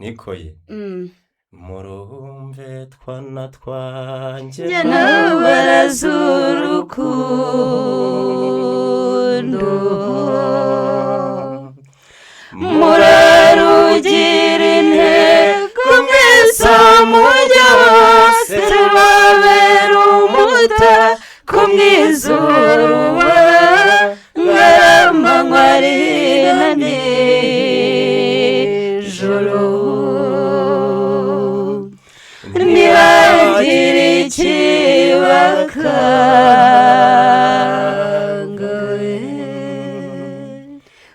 nikoye murumve twana twanjye n'abarazurukundo murarugira intego mwese mujya hose rubabera umuta ko mwizuba nk'amanywa ari na nijoro ntibagire ikibakangaye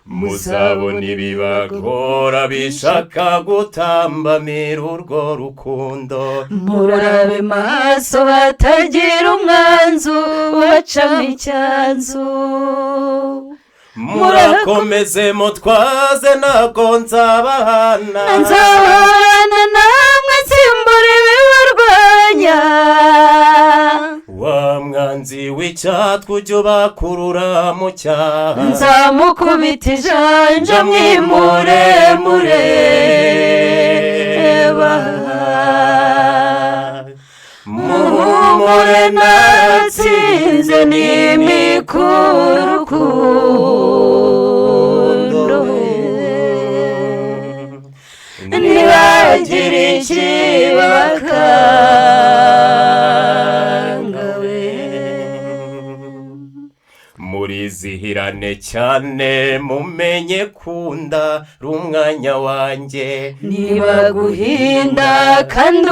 muzabona ibibagora bishaka gutambamira urwo rukundo murabe maso hatagira umwanzu ubacamo icyanzu murakomeze mutwaze ntabwo nzabahana namwe nsimbura ibibarwanya wa mwanzi w'icyatwa ujya ubakurura mu cyaha nzamukubita ijanja mwimuremureba muhumure natsinze n'imikurukundo ntibagire ikibakangawe murizihirane cyane mumenye kunda rumwanya wanjye nibaguhinda kandi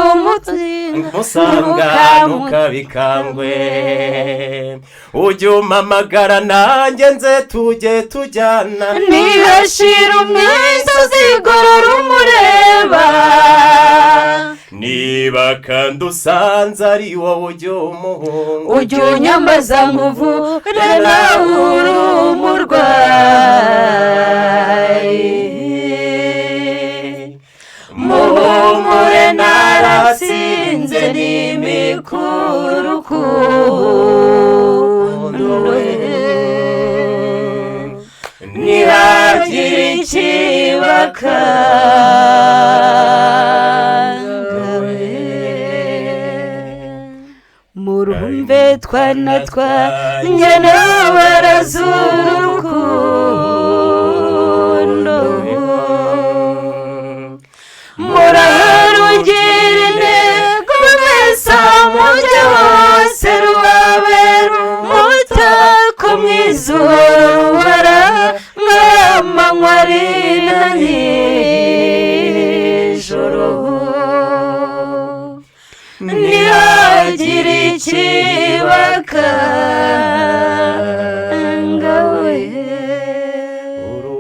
musanga ntukabikangwe ujye umpamagara nanjye nze tujye tujyana ntihashire umwezi uzigorora umureba niba kandi usanze ari wowe ujye umuhungu ujye unyambaza nkuvure nawe uri umurwayi muhumure naratsinze n'imikurukundo ntihagire ikibakangawe murumve twana twanjye n'abarazurukundo murarugira intego mwese mujya hose rubabera umutako mw'izuba nk'amanywa ari na nijoro ntihagire ikibakangawe